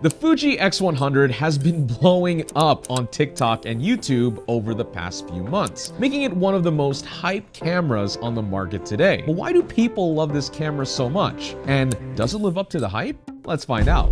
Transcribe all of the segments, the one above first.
The Fuji X100 has been blowing up on TikTok and YouTube over the past few months, making it one of the most hyped cameras on the market today. But why do people love this camera so much? And does it live up to the hype? Let's find out.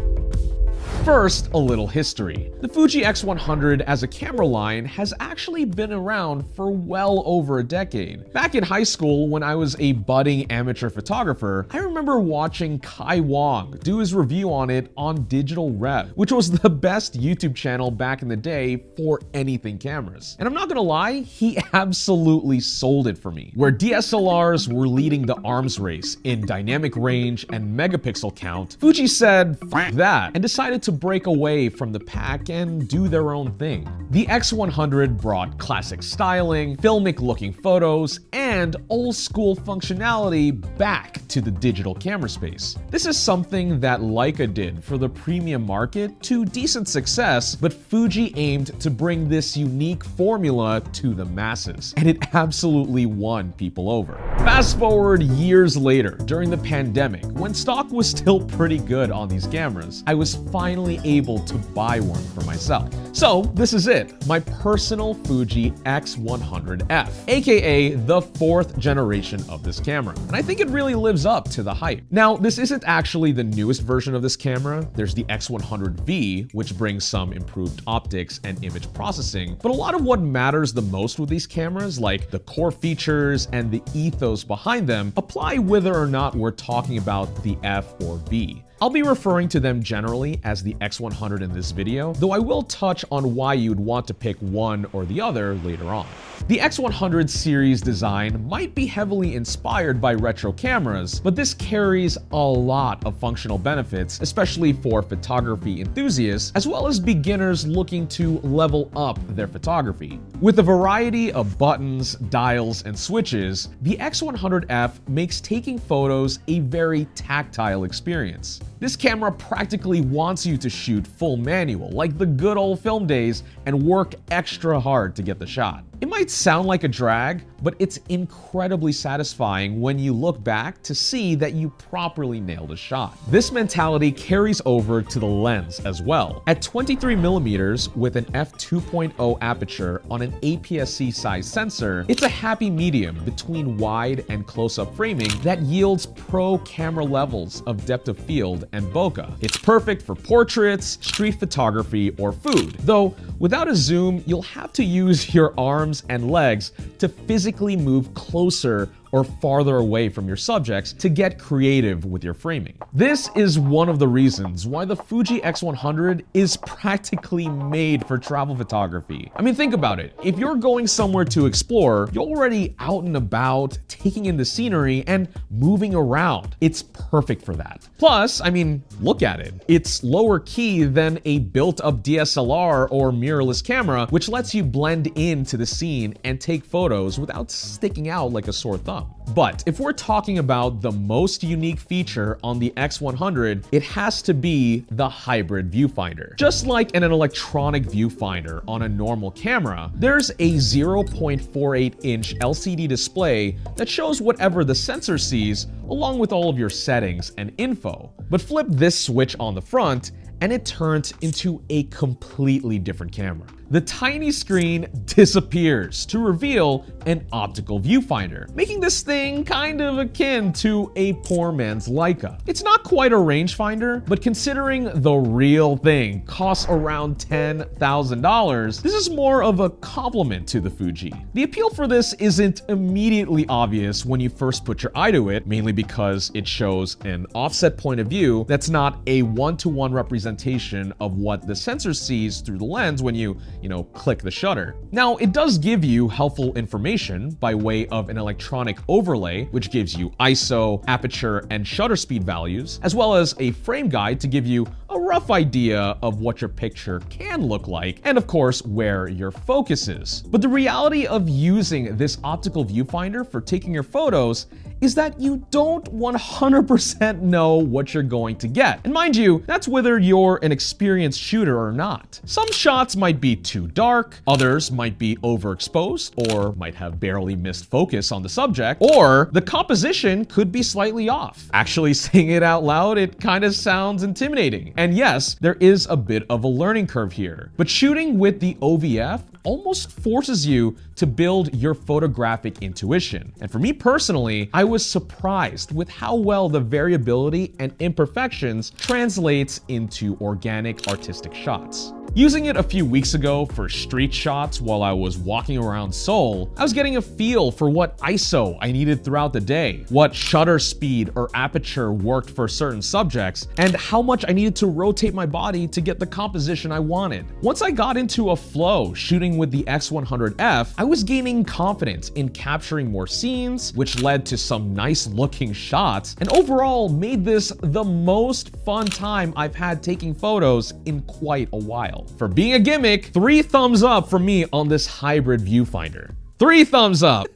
First, a little history. The Fuji X100 as a camera line has actually been around for well over a decade. Back in high school, when I was a budding amateur photographer, I remember watching Kai Wong do his review on it on Digital Rev, which was the best YouTube channel back in the day for anything cameras. And I'm not gonna lie, he absolutely sold it for me. Where DSLRs were leading the arms race in dynamic range and megapixel count, Fuji said, "F that," and decided to break away from the pack and do their own thing. The X100 brought classic styling, filmic looking photos, and old school functionality back to the digital camera space. This is something that Leica did for the premium market to decent success, but Fuji aimed to bring this unique formula to the masses, and it absolutely won people over. Fast forward years later, during the pandemic, when stock was still pretty good on these cameras, I was finally able to buy one for myself. So this is it, my personal Fuji X100F, aka the 4th generation of this camera. And I think it really lives up to the hype. Now, this isn't actually the newest version of this camera. There's the X100V, which brings some improved optics and image processing. But a lot of what matters the most with these cameras, like the core features and the ethos behind them, apply whether or not we're talking about the F or V. I'll be referring to them generally as the X100 in this video, though I will touch on why you'd want to pick one or the other later on. The X100 series design might be heavily inspired by retro cameras, but this carries a lot of functional benefits, especially for photography enthusiasts, as well as beginners looking to level up their photography. With a variety of buttons, dials, and switches, the X100F makes taking photos a very tactile experience. This camera practically wants you to shoot full manual, like the good old film days, and work extra hard to get the shot. It might sound like a drag, but it's incredibly satisfying when you look back to see that you properly nailed a shot. This mentality carries over to the lens as well. At 23mm with an f2.0 aperture on an APS-C size sensor, it's a happy medium between wide and close-up framing that yields pro camera levels of depth of field and bokeh. It's perfect for portraits, street photography, or food. Though, without a zoom, you'll have to use your arms and legs to physically move closer or farther away from your subjects to get creative with your framing. This is one of the reasons why the Fuji X100 is practically made for travel photography. I mean, think about it. If you're going somewhere to explore, you're already out and about, taking in the scenery and moving around. It's perfect for that. Plus, I mean, look at it. It's lower key than a built-up DSLR or mirrorless camera, which lets you blend into the scene and take photos without sticking out like a sore thumb. But if we're talking about the most unique feature on the X100, it has to be the hybrid viewfinder. Just like in an electronic viewfinder on a normal camera, there's a 0.48-inch LCD display that shows whatever the sensor sees, along with all of your settings and info. But flip this switch on the front, and it turns into a completely different camera. The tiny screen disappears to reveal an optical viewfinder, making this thing kind of akin to a poor man's Leica. It's not quite a rangefinder, but considering the real thing costs around $10,000, this is more of a compliment to the Fuji. The appeal for this isn't immediately obvious when you first put your eye to it, mainly because it shows an offset point of view that's not a one-to-one representation of what the sensor sees through the lens when you click the shutter. Now, it does give you helpful information by way of an electronic overlay, which gives you ISO, aperture, and shutter speed values, as well as a frame guide to give you a rough idea of what your picture can look like, and of course, where your focus is. But the reality of using this optical viewfinder for taking your photos is that you don't 100% know what you're going to get. And mind you, that's whether you're an experienced shooter or not. Some shots might be too dark, others might be overexposed, or might have barely missed focus on the subject, or the composition could be slightly off. Actually saying it out loud, it kind of sounds intimidating. And yes, there is a bit of a learning curve here, but shooting with the OVF almost forces you to build your photographic intuition. And for me personally, I was surprised with how well the variability and imperfections translates into organic artistic shots. Using it a few weeks ago for street shots while I was walking around Seoul, I was getting a feel for what ISO I needed throughout the day, what shutter speed or aperture worked for certain subjects, and how much I needed to rotate my body to get the composition I wanted. Once I got into a flow shooting with the X100F, I was gaining confidence in capturing more scenes, which led to some nice looking shots, and overall made this the most fun time I've had taking photos in quite a while. For being a gimmick, 3 thumbs up for me on this hybrid viewfinder. 3 thumbs up.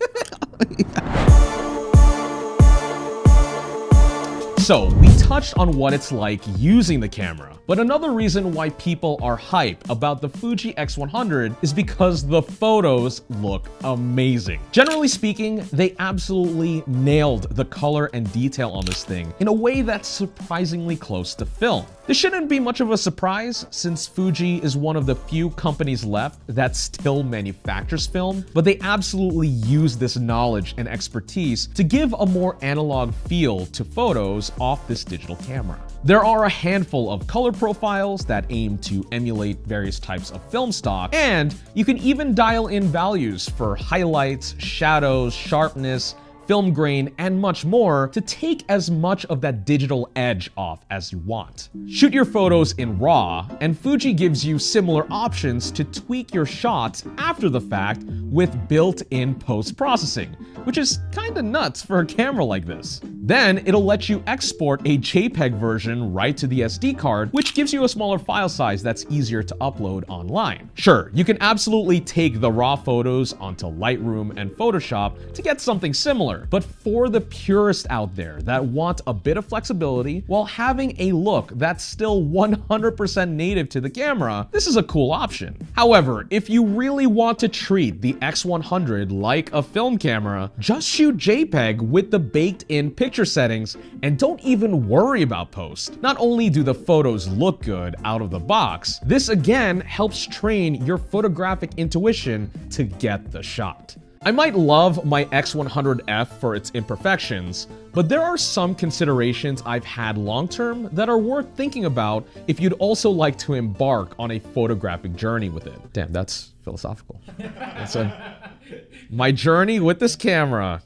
So, we touched on what it's like using the camera, but another reason why people are hype about the Fuji X100 is because the photos look amazing. Generally speaking, they absolutely nailed the color and detail on this thing in a way that's surprisingly close to film. This shouldn't be much of a surprise since Fuji is one of the few companies left that still manufactures film, but they absolutely use this knowledge and expertise to give a more analog feel to photos off this digital camera. There are a handful of color profiles that aim to emulate various types of film stock, and you can even dial in values for highlights, shadows, sharpness, film grain, and much more to take as much of that digital edge off as you want. Shoot your photos in RAW, and Fuji gives you similar options to tweak your shots after the fact with built-in post-processing, which is kinda nuts for a camera like this. Then it'll let you export a JPEG version right to the SD card, which gives you a smaller file size that's easier to upload online. Sure, you can absolutely take the raw photos onto Lightroom and Photoshop to get something similar, but for the purists out there that want a bit of flexibility while having a look that's still 100% native to the camera, this is a cool option. However, if you really want to treat the X100 like a film camera, just shoot JPEG with the baked-in picture settings and don't even worry about post. Not only do the photos look good out of the box, this again helps train your photographic intuition to get the shot. I might love my X100F for its imperfections, but there are some considerations I've had long-term that are worth thinking about if you'd also like to embark on a photographic journey with it. Damn, that's philosophical. My journey with this camera.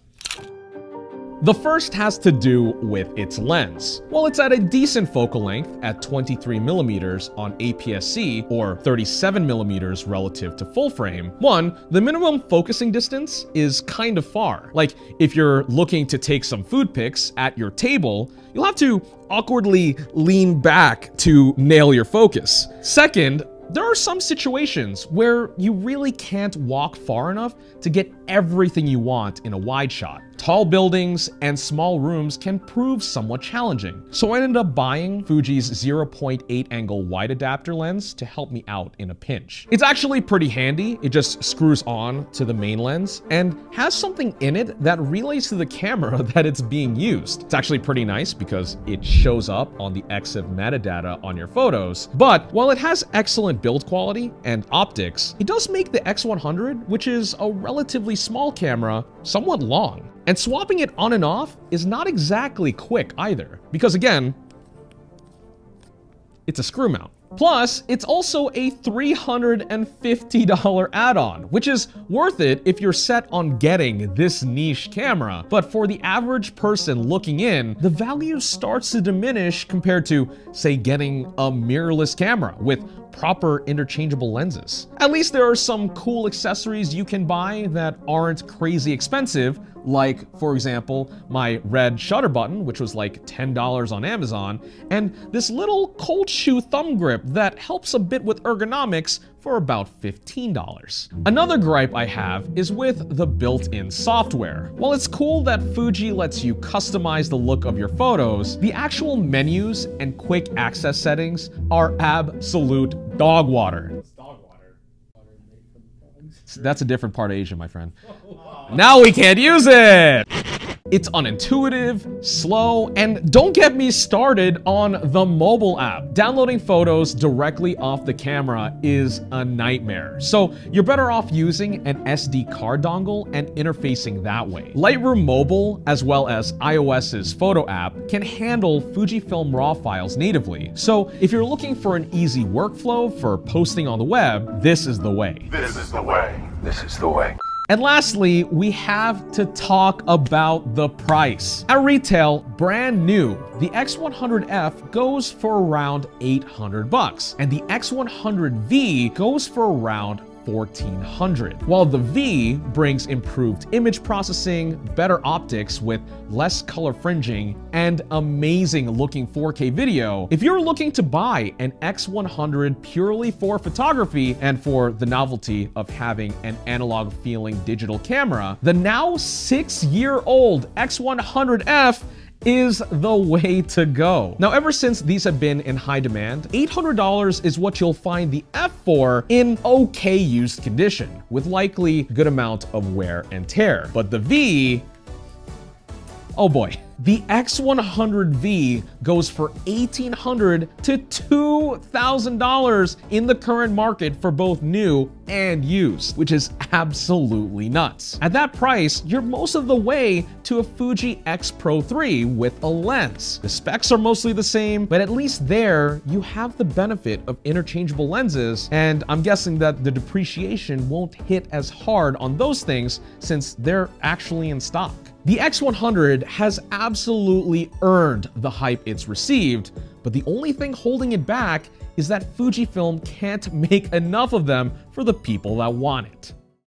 The first has to do with its lens. While it's at a decent focal length at 23mm on APS-C or 37mm relative to full frame, the minimum focusing distance is kind of far. Like, if you're looking to take some food pics at your table, you'll have to awkwardly lean back to nail your focus. Second, there are some situations where you really can't walk far enough to get everything you want in a wide shot. Tall buildings and small rooms can prove somewhat challenging, so I ended up buying Fuji's 0.8 angle wide adapter lens to help me out in a pinch. It's actually pretty handy. It just screws on to the main lens and has something in it that relays to the camera that it's being used. It's actually pretty nice because it shows up on the EXIF metadata on your photos, but while it has excellent build quality and optics, it does make the X100, which is a relatively small camera, somewhat long. And swapping it on and off is not exactly quick either, because again, it's a screw mount. Plus, it's also a $350 add-on, which is worth it if you're set on getting this niche camera. But for the average person looking in, the value starts to diminish compared to, say, getting a mirrorless camera with proper interchangeable lenses. At least there are some cool accessories you can buy that aren't crazy expensive, like, for example, my red shutter button, which was like $10 on Amazon, and this little cold shoe thumb grip that helps a bit with ergonomics for about $15. Another gripe I have is with the built-in software. While it's cool that Fuji lets you customize the look of your photos, the actual menus and quick access settings are absolute dog water. That's a different part of Asia, my friend. Now we can't use it! It's unintuitive, slow, and don't get me started on the mobile app. Downloading photos directly off the camera is a nightmare. So you're better off using an SD card dongle and interfacing that way. Lightroom Mobile, as well as iOS's photo app, can handle Fujifilm RAW files natively. So if you're looking for an easy workflow for posting on the web, this is the way. This is the way. This is the way. And lastly, we have to talk about the price. At retail, brand new, the X100F goes for around $800, and the X100V goes for around $1,400. While the V brings improved image processing, better optics with less color fringing, and amazing looking 4K video, if you're looking to buy an X100 purely for photography and for the novelty of having an analog feeling digital camera, the now 6-year-old X100F is the way to go. Now, ever since these have been in high demand, $800 is what you'll find the F for in okay used condition, with likely good amount of wear and tear. But the V, oh boy. The X100V goes for $1,800 to $2,000 in the current market for both new and used, which is absolutely nuts. At that price, you're most of the way to a Fuji X Pro 3 with a lens. The specs are mostly the same, but at least there, you have the benefit of interchangeable lenses, and I'm guessing that the depreciation won't hit as hard on those things since they're actually in stock. The X100 has absolutely earned the hype it's received, but the only thing holding it back is that Fujifilm can't make enough of them for the people that want it.